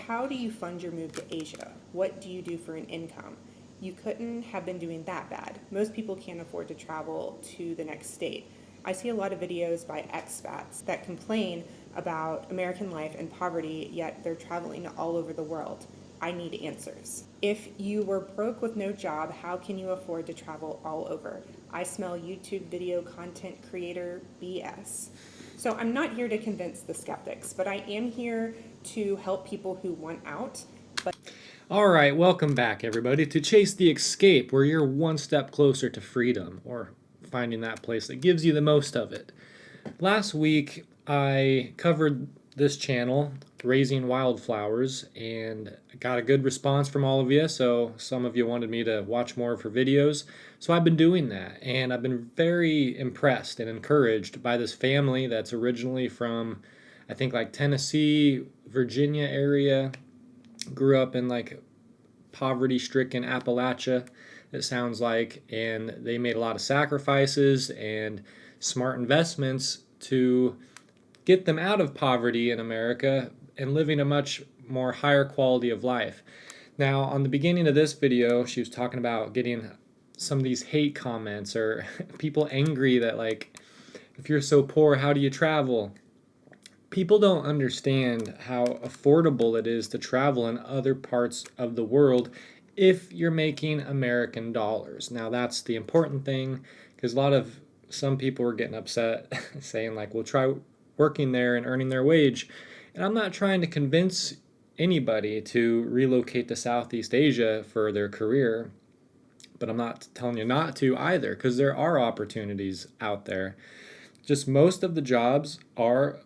how do you fund your move to Asia? What do you do for an income? You couldn't have been doing that bad. Most people can't afford to travel to the next state. I see a lot of videos by expats that complain about American life and poverty, yet they're traveling all over the world. I need answers. If you were broke with no job, how can you afford to travel all over? I smell YouTube video content creator BS. So I'm not here to convince the skeptics, but I am here to help people who want out. All right, welcome back, everybody, to Chase the Escape, where you're one step closer to freedom, or finding that place that gives you the most of it. Last week, I covered this channel, Raising Wildflowers, and I got a good response from all of you, so some of you wanted me to watch more of her videos. So I've been doing that, and I've been very impressed and encouraged by this family that's originally from, I think, like Tennessee, Virginia area, grew up in like poverty-stricken Appalachia, it sounds like, and they made a lot of sacrifices and smart investments to get them out of poverty in America and living a much more higher quality of life. Now, on the beginning of this video, she was talking about getting some of these hate comments or people angry that, like, if you're so poor, how do you travel? People don't understand how affordable it is to travel in other parts of the world if you're making American dollars. Now, that's the important thing, because some people were getting upset saying, like, well, try working there and earning their wage. And I'm not trying to convince anybody to relocate to Southeast Asia for their career, but I'm not telling you not to either, because there are opportunities out there. Just most of the jobs are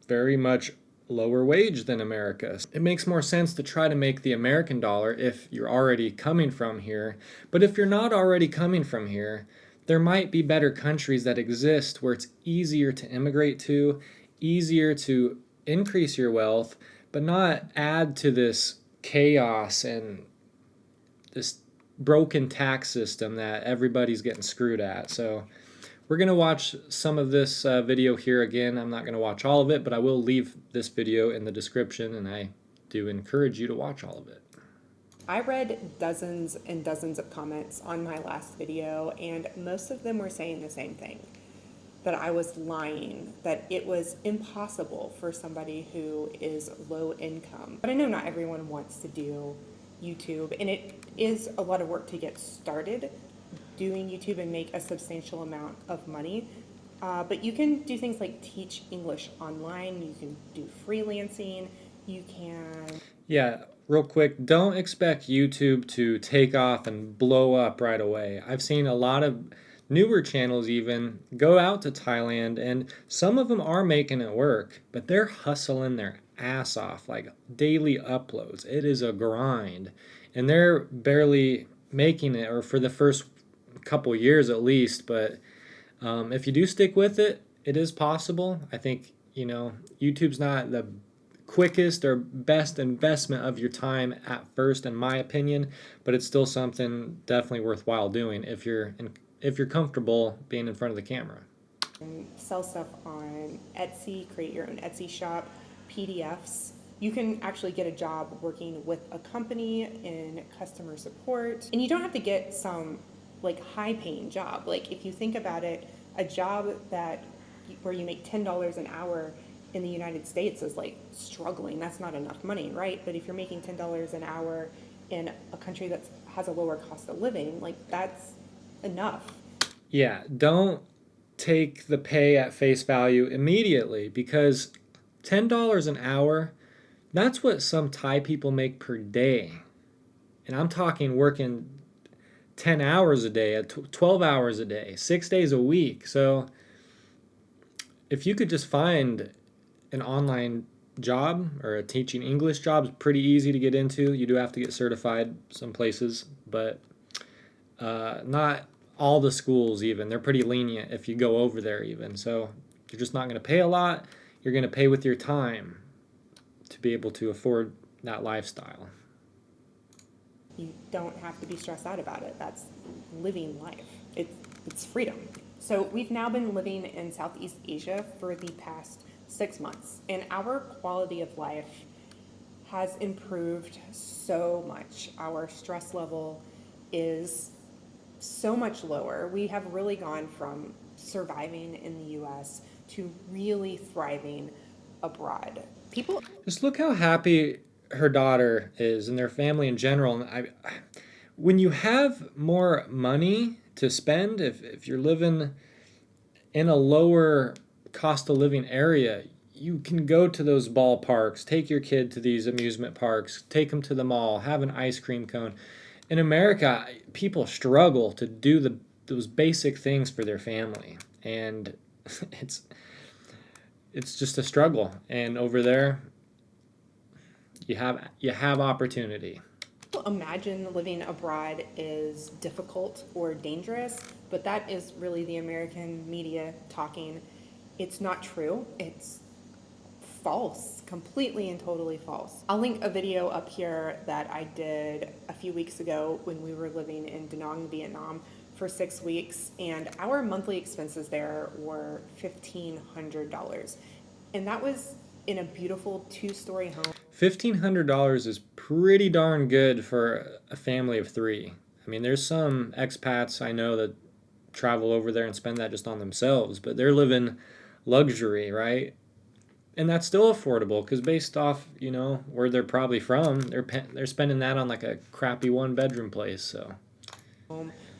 very much lower wage than America. It makes more sense to try to make the American dollar if you're already coming from here. But if you're not already coming from here, there might be better countries that exist where it's easier to immigrate to, easier to increase your wealth, but not add to this chaos and this broken tax system that everybody's getting screwed at. So we're going to watch some of this video here again. I'm not going to watch all of it, but I will leave this video in the description, and I do encourage you to watch all of it. I read dozens and dozens of comments on my last video, and most of them were saying the same thing, that I was lying, that it was impossible for somebody who is low income. But I know not everyone wants to do YouTube, and it is a lot of work to get started doing YouTube and make a substantial amount of money. But you can do things like teach English online, you can do freelancing, you can... Yeah, real quick, don't expect YouTube to take off and blow up right away. I've seen a lot of newer channels even go out to Thailand, and some of them are making it work, but they're hustling their ass off, like daily uploads. It is a grind, and they're barely making it, or for the first couple years at least. But if you do stick with it, it is possible. I think, YouTube's not the quickest or best investment of your time at first, in my opinion, but it's still something definitely worthwhile doing if you're comfortable being in front of the camera. Sell stuff on Etsy, create your own Etsy shop, PDFs. You can actually get a job working with a company in customer support, and you don't have to get some like high-paying job. Like, if you think about it, a job where you make $10 an hour in the United States is like struggling. That's not enough money, right? But if you're making $10 an hour in a country that has a lower cost of living, like, that's enough. Yeah, don't take the pay at face value immediately, because $10 an hour, that's what some Thai people make per day. And I'm talking working 10 hours a day, 12 hours a day, 6 days a week. So if you could just find an online job or a teaching English job, is pretty easy to get into. You do have to get certified some places, but not all the schools even. They're pretty lenient if you go over there even. So you're just not going to pay a lot. You're going to pay with your time to be able to afford that lifestyle. You don't have to be stressed out about it. That's living life. It's freedom. So we've now been living in Southeast Asia for the past 6 months, and our quality of life has improved so much. Our stress level is so much lower. We have really gone from surviving in the US to really thriving abroad. People, Just look how happy her daughter is and their family in general. And when you have more money to spend, if you're living in a lower cost of living area, you can go to those ballparks, take your kid to these amusement parks, take them to the mall, have an ice cream cone. In America, people struggle to do those basic things for their family, and it's it's just a struggle. And over there, you have opportunity. imagine living abroad is difficult or dangerous, but that is really the American media talking. It's not true. It's false, completely and totally false. I'll link a video up here that I did a few weeks ago when we were living in Da Nang, Vietnam for 6 weeks, and our monthly expenses there were $1,500. And that was in a beautiful 2-story home. $1,500 is pretty darn good for a family of three. I mean, there's some expats I know that travel over there and spend that just on themselves, but they're living luxury, right? And that's still affordable because based off where they're probably from, they're spending that on like a crappy 1-bedroom place. So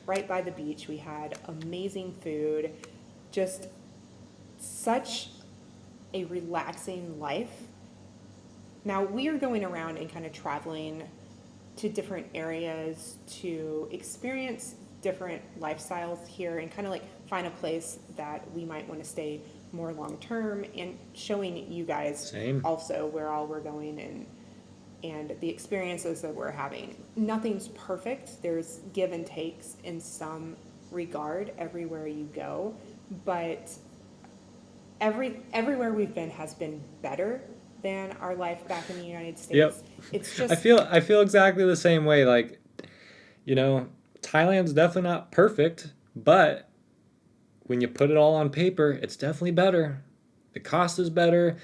Right by the beach, we had amazing food, just such a relaxing life. Now we are going around and kind of traveling to different areas to experience different lifestyles here and kind of like find a place that we might want to stay more long term, and showing you guys Same. also where all we're going and the experiences that we're having. Nothing's perfect. There's give and takes in some regard everywhere you go, but everywhere we've been has been better than our life back in the United States. Yep. It's just I feel exactly the same way. Like, Thailand's definitely not perfect, but when you put it all on paper, it's definitely better. The cost is better.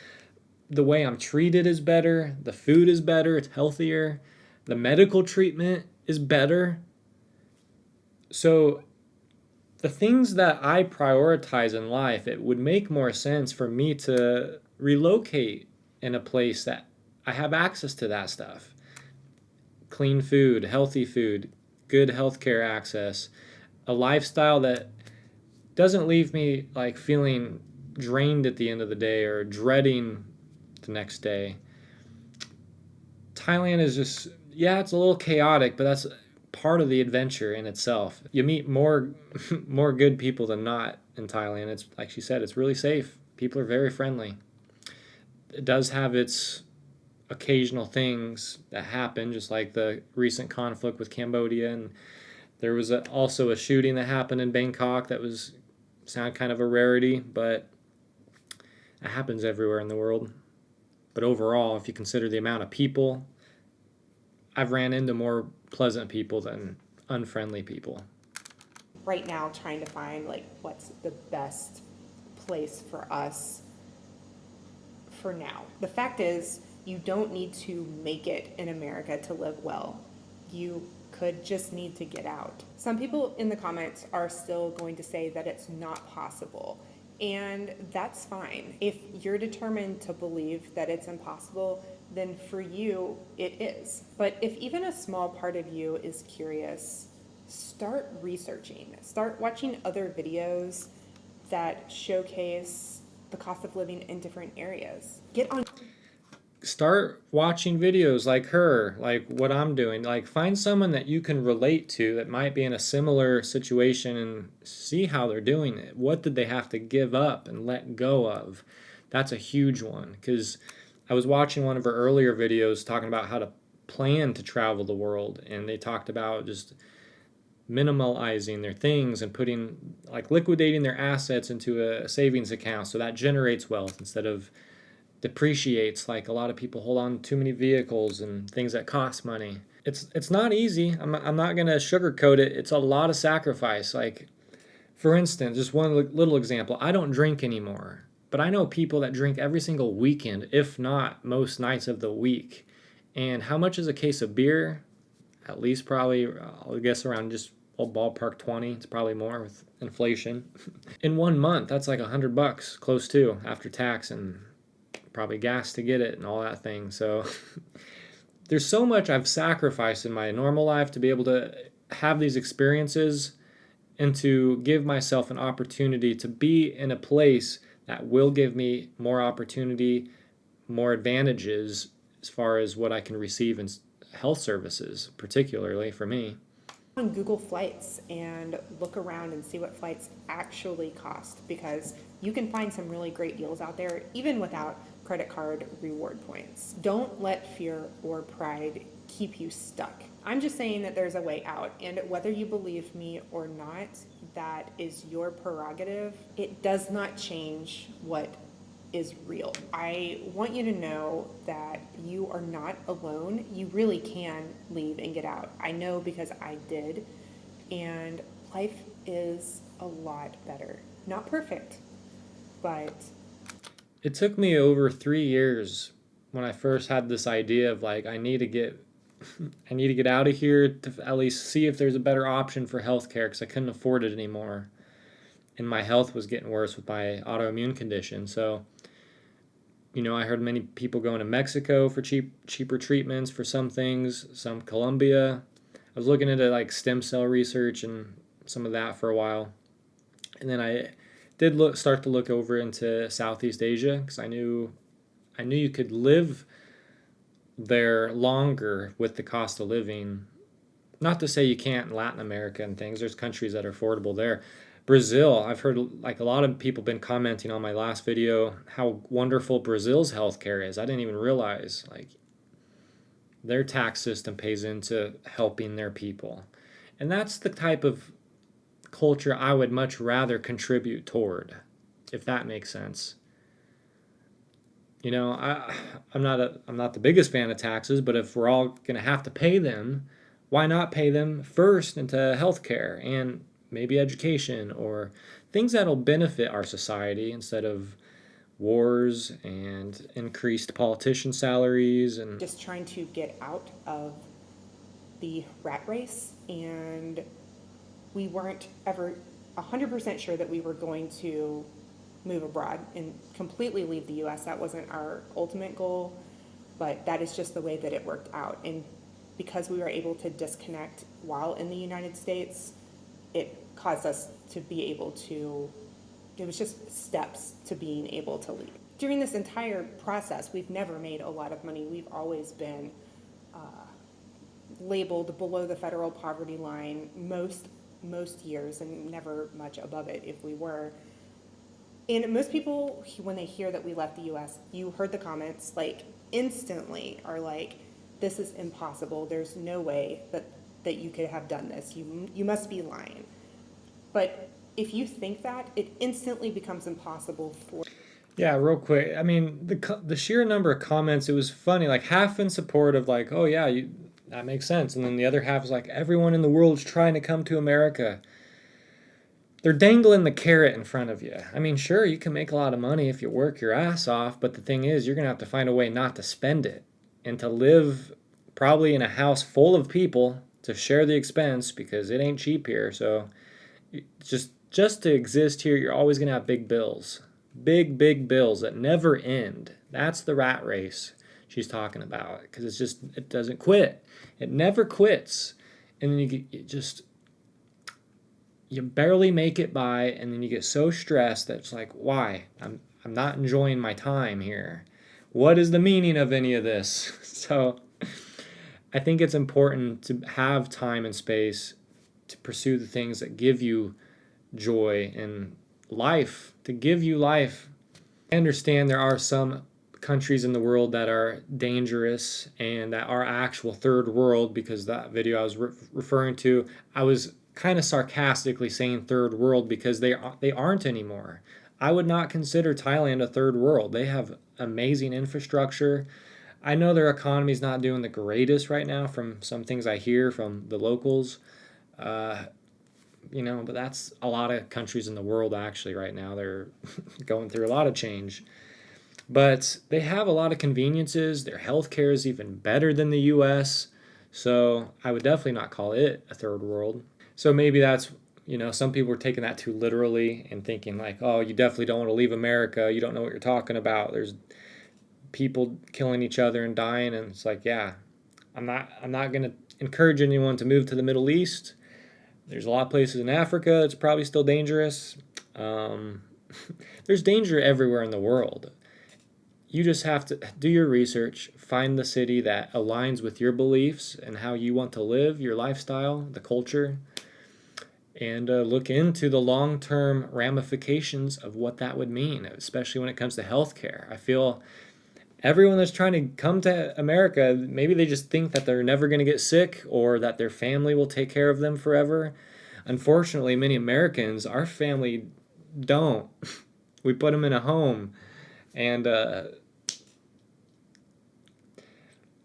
The way I'm treated is better. The food is better. It's healthier. The medical treatment is better. So the things that I prioritize in life, it would make more sense for me to relocate in a place that I have access to that stuff. Clean food, healthy food, good healthcare access, a lifestyle that doesn't leave me like feeling drained at the end of the day or dreading the next day. Thailand is just, it's a little chaotic, but that's part of the adventure in itself. You meet more good people than not in Thailand. It's like she said, it's really safe. People are very friendly. It does have its occasional things that happen, just like the recent conflict with Cambodia, and there was also a shooting that happened in Bangkok that was sound kind of a rarity, but it happens everywhere in the world. But overall, if you consider the amount of people, I've ran into more pleasant people than unfriendly people. right now trying to find like what's the best place for us for now. The fact is, you don't need to make it in America to live well. You could just need to get out. Some people in the comments are still going to say that it's not possible, and that's fine. If you're determined to believe that it's impossible, then for you it is. But if even a small part of you is curious, start researching. Start watching other videos that showcase the cost of living in different areas. Start watching videos like her, like what I'm doing. Like, find someone that you can relate to that might be in a similar situation and see how they're doing it. What did they have to give up and let go of? That's a huge one, because I was watching one of her earlier videos talking about how to plan to travel the world, and they talked about just minimalizing their things and liquidating their assets into a savings account so that generates wealth instead of depreciates. Like, a lot of people hold on to too many vehicles and things that cost money. It's not easy. I'm not going to sugarcoat it. It's a lot of sacrifice. Like, for instance, just one little example. I don't drink anymore, but I know people that drink every single weekend, if not most nights of the week. And how much is a case of beer? At least probably, I'll guess around just ballpark 20. It's probably more with inflation. In 1 month, that's like $100, close to, after tax and probably gas to get it and all that thing. So there's so much I've sacrificed in my normal life to be able to have these experiences and to give myself an opportunity to be in a place that will give me more opportunity, more advantages as far as what I can receive in health services, particularly for me. On Google Flights and look around and see what flights actually cost, because you can find some really great deals out there even without credit card reward points. Don't let fear or pride keep you stuck. I'm just saying that there's a way out, and whether you believe me or not, that is your prerogative. It does not change what is real. I want you to know that you are not alone. You really can leave and get out. I know because I did, and life is a lot better. Not perfect, but It took me over 3 years when I first had this idea of like I need to get out of here to at least see if there's a better option for healthcare because I couldn't afford it anymore, and my health was getting worse with my autoimmune condition. So I heard many people going to Mexico for cheaper treatments for some things, some Colombia. I was looking into like stem cell research and some of that for a while, and then I did start to look over into Southeast Asia because I knew you could live there longer with the cost of living. Not to say you can't in Latin America and things. There's countries that are affordable there. Brazil, I've heard like a lot of people been commenting on my last video how wonderful Brazil's healthcare is. I didn't even realize like their tax system pays into helping their people. And that's the type of culture I would much rather contribute toward, if that makes sense. I'm not the biggest fan of taxes, but if we're all going to have to pay them, why not pay them first into healthcare and maybe education or things that'll benefit our society instead of wars and increased politician salaries and just trying to get out of the rat race, and we weren't ever 100% sure that we were going to move abroad and completely leave the US. That wasn't our ultimate goal, but that is just the way that it worked out. And because we were able to disconnect while in the United States, it caused us to be able to, it was just steps to being able to leave. During this entire process, we've never made a lot of money. We've always been labeled below the federal poverty line most years, and never much above it if we were. And most people, when they hear that we left the US, you heard the comments, like instantly are like, this is impossible. There's no way that you could have done this. You must be lying. But if you think that, it instantly becomes impossible for. yeah, real quick. I mean, the sheer number of comments, it was funny. Like half in support of like, oh yeah, that makes sense, and then the other half is like, everyone in the world is trying to come to America. They're dangling the carrot in front of you. I mean, sure, you can make a lot of money if you work your ass off, but the thing is, you're gonna have to find a way not to spend it and to live probably in a house full of people to share the expense because it ain't cheap here. So just to exist here, you're always gonna have big bills. Big bills that never end. That's the rat race she's talking about because it doesn't quit. It never quits. And then you barely make it by, and then you get so stressed that it's like, why? I'm not enjoying my time here. What is the meaning of any of this? So I think it's important to have time and space to pursue the things that give you joy and life, to give you life. I understand there are some countries in the world that are dangerous and that are actual third world, because that video I was referring to, I was kind of sarcastically saying third world because they aren't anymore. I would not consider Thailand a third world. They have amazing infrastructure. I know their economy's not doing the greatest right now from some things I hear from the locals. Uh, but that's a lot of countries in the world actually right now. They're going through a lot of change. But they have a lot of conveniences. Their healthcare is even better than the US. So I would definitely not call it a third world. So maybe that's, some people are taking that too literally and thinking like, oh, you definitely don't want to leave America. You don't know what you're talking about. There's people killing each other and dying. And it's like, yeah, I'm not going to encourage anyone to move to the Middle East. There's a lot of places in Africa. It's probably still dangerous. Um, there's danger everywhere in the world. You just have to do your research, find the city that aligns with your beliefs and how you want to live, your lifestyle, the culture, and look into the long-term ramifications of what that would mean, especially when it comes to healthcare. I feel everyone that's trying to come to America, maybe they just think that they're never going to get sick or that their family will take care of them forever. Unfortunately, many Americans, our family don't. We put them in a home, and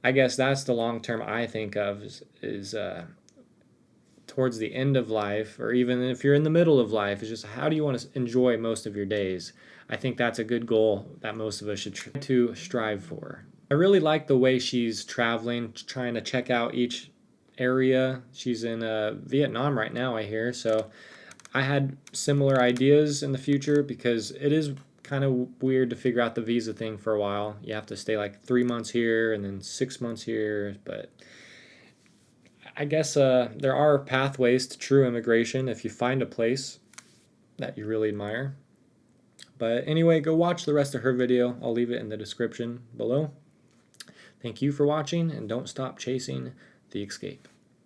I guess that's the long term I think of is towards the end of life, or even if you're in the middle of life, is just how do you want to enjoy most of your days? I think that's a good goal that most of us should try to strive for. I really like the way she's traveling, trying to check out each area. She's in Vietnam right now, I hear. So I had similar ideas in the future because it is kind of weird to figure out the visa thing for a while. You have to stay like 3 months here and then 6 months here. But I guess there are pathways to true immigration if you find a place that you really admire. But anyway, go watch the rest of her video. I'll leave it in the description below. Thank you for watching, and don't stop chasing the escape.